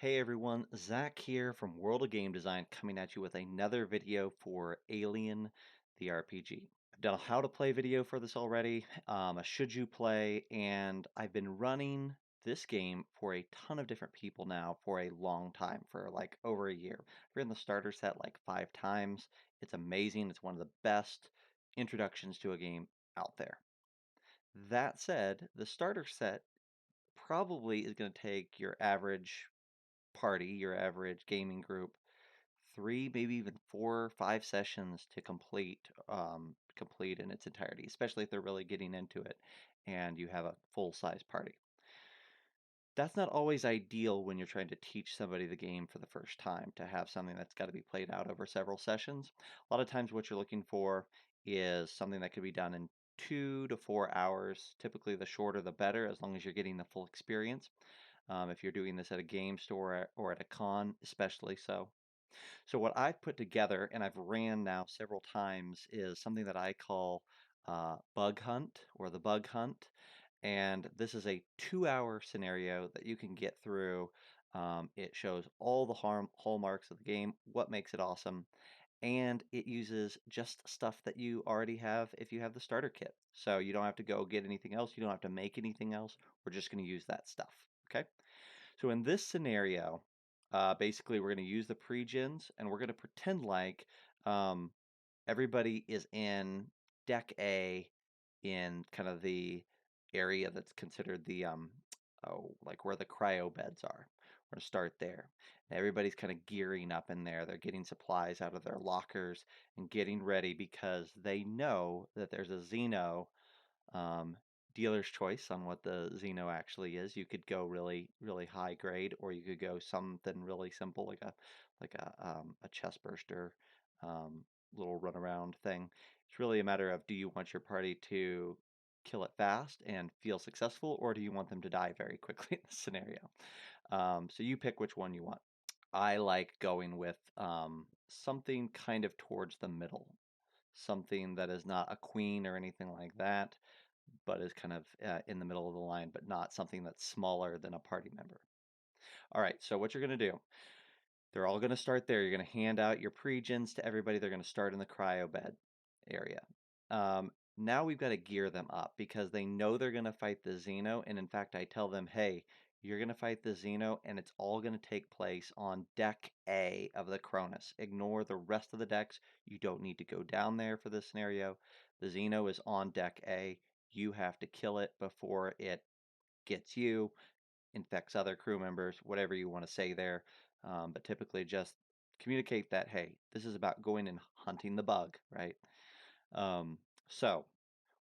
Hey everyone, Zach here from World of Game Design coming at you with another video for Alien the RPG. I've done a how to play video for this already, a should you play, and I've been running this game for a ton of different people now for a long time, for like over a year. I've ran the starter set like 5 times. It's amazing. It's one of the best introductions to a game out there. That said, the starter set probably is going to take your average party, your average gaming group, 3, maybe even 4, 5 sessions to complete in its entirety, especially if they're really getting into it and you have a full-size party. That's not always ideal when you're trying to teach somebody the game for the first time, to have something that's got to be played out over several sessions. A lot of times what you're looking for is something that could be done in 2 to 4 hours. Typically the shorter the better, as long as you're getting the full experience. If you're doing this at a game store or at a con, especially so. So what I've put together, and I've ran now several times, is something that I call Bug Hunt, or the Bug Hunt. And this is a 2-hour scenario that you can get through. It shows all the hallmarks of the game, what makes it awesome, and it uses just stuff that you already have if you have the starter kit. So you don't have to go get anything else. You don't have to make anything else. We're just going to use that stuff. Okay? So in this scenario, basically we're going to use the pre-gens and we're going to pretend like um, everybody is in deck A in kind of the area that's considered the like where the cryo beds are. We're gonna start there. And everybody's kind of gearing up in there. They're getting supplies out of their lockers and getting ready because they know that there's a Xeno um, dealer's choice on what the Xeno actually is. You could go really, really high grade, or you could go something really simple like a chest burster, um, little runaround thing. It's really a matter of, do you want your party to kill it fast and feel successful, or do you want them to die very quickly in this scenario? So you pick which one you want. I like going with something kind of towards the middle, something that is not a queen or anything like that, but is kind of in the middle of the line, but not something that's smaller than a party member. All right, so what you're going to do, they're all going to start there. You're going to hand out your pre-gens to everybody. They're going to start in the cryo bed area. Now we've got to gear them up because they know they're going to fight the Xeno. And in fact, I tell them, hey, you're going to fight the Xeno, and it's all going to take place on deck A of the Cronus. Ignore the rest of the decks. You don't need to go down there for this scenario. The Xeno is on deck A. You have to kill it before it gets you, infects other crew members, whatever you want to say there. But typically just communicate that, hey, this is about going and hunting the bug, right? Um, so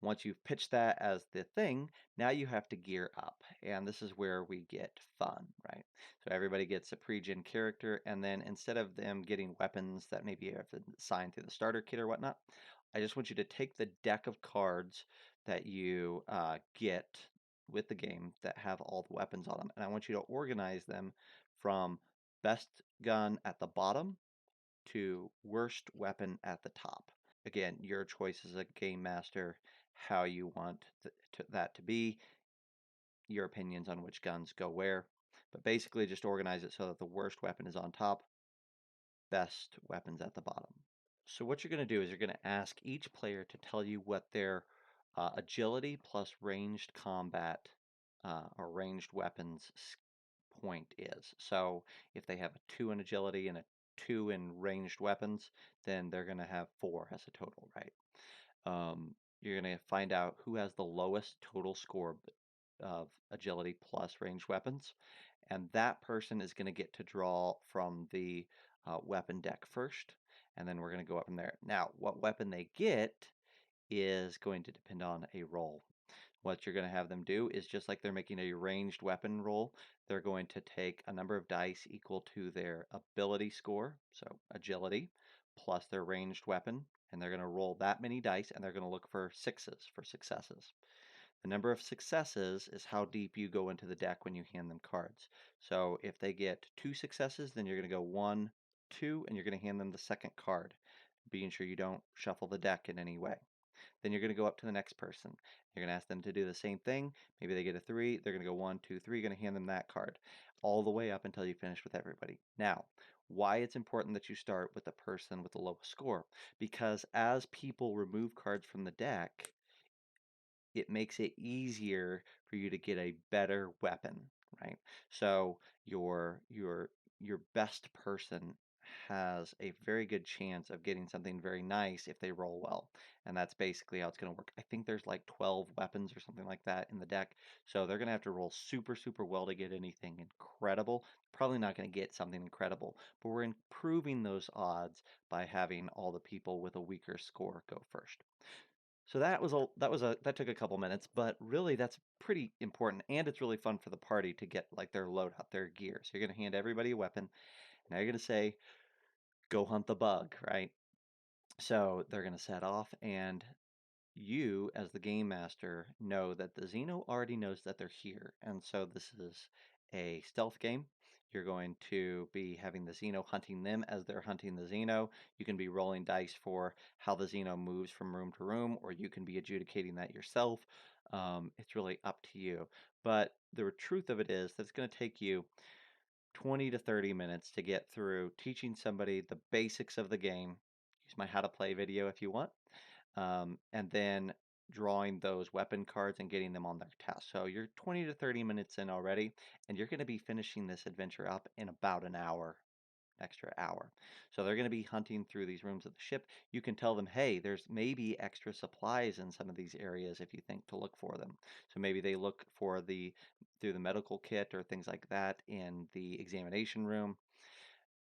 once you've pitched that as the thing, now you have to gear up. And this is where we get fun, right? So everybody gets a pre-gen character, and then instead of them getting weapons that maybe you have to assign through the starter kit or whatnot, I just want you to take the deck of cards that you get with the game that have all the weapons on them, and I want you to organize them from best gun at the bottom to worst weapon at the top. Again, your choice as a game master, how you want that to be, your opinions on which guns go where. But basically, just organize it so that the worst weapon is on top, best weapons at the bottom. So what you're going to do is you're going to ask each player to tell you what their agility plus ranged combat or ranged weapons point is. So if they have a 2 in agility and a 2 in ranged weapons, then they're going to have 4 as a total, right? You're going to find out who has the lowest total score of agility plus ranged weapons, and that person is going to get to draw from the weapon deck first, and then we're going to go up from there. Now, what weapon they get is going to depend on a roll. What you're going to have them do is, just like they're making a ranged weapon roll, they're going to take a number of dice equal to their ability score, so agility, plus their ranged weapon, and they're going to roll that many dice, and they're going to look for sixes, for successes. The number of successes is how deep you go into the deck when you hand them cards. So if they get 2 successes, then you're going to go 1, 2, and you're going to hand them the second card, being sure you don't shuffle the deck in any way. Then you're going to go up to the next person. You're going to ask them to do the same thing. Maybe they get a 3. They're going to go 1, 2, 3. You're going to hand them that card all the way up until you finish with everybody. Now, why it's important that you start with the person with the lowest score? Because as people remove cards from the deck, it makes it easier for you to get a better weapon, right? So your best person has a very good chance of getting something very nice if they roll well. And that's basically how it's going to work. I think there's like 12 weapons or something like that in the deck. So they're going to have to roll super, super well to get anything incredible. Probably not going to get something incredible, but we're improving those odds by having all the people with a weaker score go first. So that took a couple minutes, but really that's pretty important, and it's really fun for the party to get like their loadout, their gear. So you're gonna hand everybody a weapon. Now you're gonna say, "Go hunt the bug," right? So they're gonna set off, and you, as the game master, know that the Xeno already knows that they're here, and so this is a stealth game. You're going to be having the Xeno hunting them as they're hunting the Xeno. You can be rolling dice for how the Xeno moves from room to room, or you can be adjudicating that yourself. It's really up to you. But the truth of it is that it's going to take you 20 to 30 minutes to get through teaching somebody the basics of the game. Use my how to play video if you want, and then drawing those weapon cards and getting them on their task. So you're 20 to 30 minutes in already, and you're going to be finishing this adventure up in about an hour, extra hour. So they're going to be hunting through these rooms of the ship. You can tell them, hey, there's maybe extra supplies in some of these areas if you think to look for them. So maybe they look for through the medical kit or things like that in the examination room.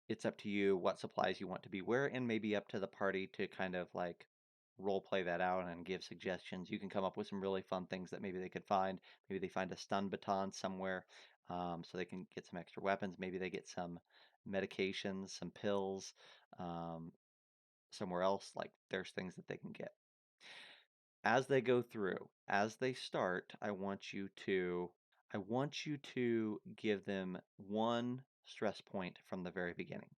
It's up to you what supplies you want to be where, and maybe up to the party to kind of like role play that out and give suggestions. You can come up with some really fun things that maybe they could find. Maybe they find a stun baton somewhere, so they can get some extra weapons. Maybe they get some medications, some pills, um, somewhere else. Like there's things that they can get. As they go through, as they start, I want you to give them one stress point from the very beginning.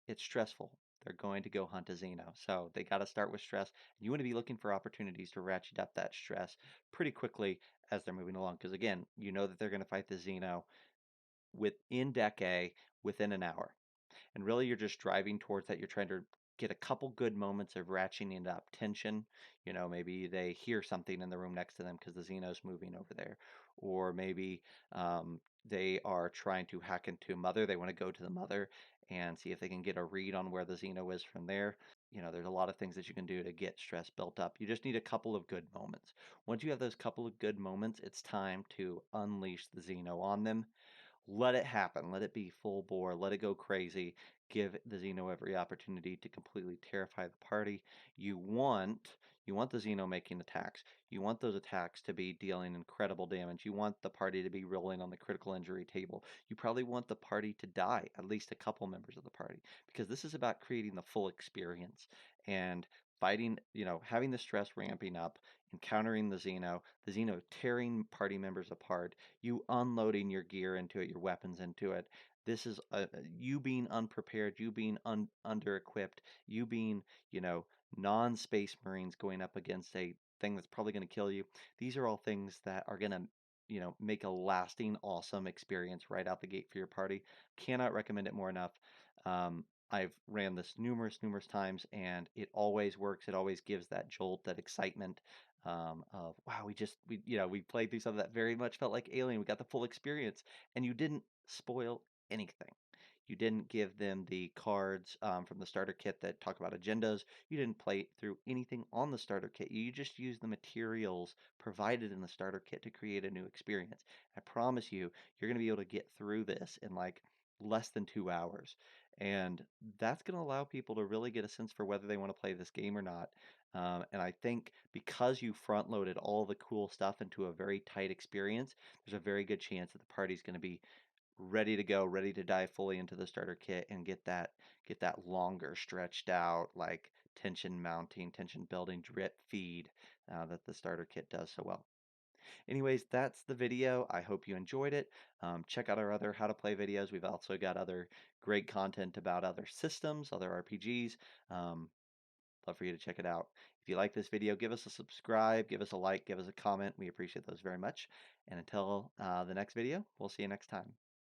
It's stressful. They're going to go hunt a Xeno, so they got to start with stress. You want to be looking for opportunities to ratchet up that stress pretty quickly as they're moving along, because again, you know that they're going to fight the Xeno within deck A within an hour. And really, you're just driving towards that. You're trying to get a couple good moments of ratcheting up tension. You know, maybe they hear something in the room next to them because the Xeno's moving over there. Or maybe they are trying to hack into Mother. They want to go to the Mother and see if they can get a read on where the Xeno is from there. You know, there's a lot of things that you can do to get stress built up. You just need a couple of good moments. Once you have those couple of good moments, it's time to unleash the Xeno on them. Let it happen. Let it be full bore. Let it go crazy. Give the Xeno every opportunity to completely terrify the party. You want you want the Xeno making attacks. You want those attacks to be dealing incredible damage. You want the party to be rolling on the critical injury table. You probably want the party to die, at least a couple members of the party, because this is about creating the full experience and fighting, having the stress ramping up, encountering the Xeno tearing party members apart, you unloading your gear into it, your weapons into it. This is you being unprepared, you being under equipped, you being, you know, non Space Marines going up against a thing that's probably going to kill you. These are all things that are going to, make a lasting, awesome experience right out the gate for your party. Cannot recommend it more enough. I've ran this numerous times, and it always works. It always gives that jolt, that excitement, of wow, we played through something that very much felt like Alien. We got the full experience, and you didn't spoil anything. You didn't give them the cards from the starter kit that talk about agendas. You didn't play through anything on the starter kit. You just used the materials provided in the starter kit to create a new experience. I promise you, you're going to be able to get through this in like less than 2 hours. And that's going to allow people to really get a sense for whether they want to play this game or not. And I think because you front loaded all the cool stuff into a very tight experience, there's a very good chance that the party's going to be ready to go, ready to dive fully into the starter kit and get that longer, stretched out, like tension mounting, tension building, drip feed that the starter kit does so well. Anyways, that's the video. I hope you enjoyed it. Check out our other how to play videos. We've also got other great content about other systems, other RPGs. Love for you to check it out. If If you like this video, give us a subscribe, give us a like, give us a comment. We appreciate those very much. And until the next video, we'll see you next time.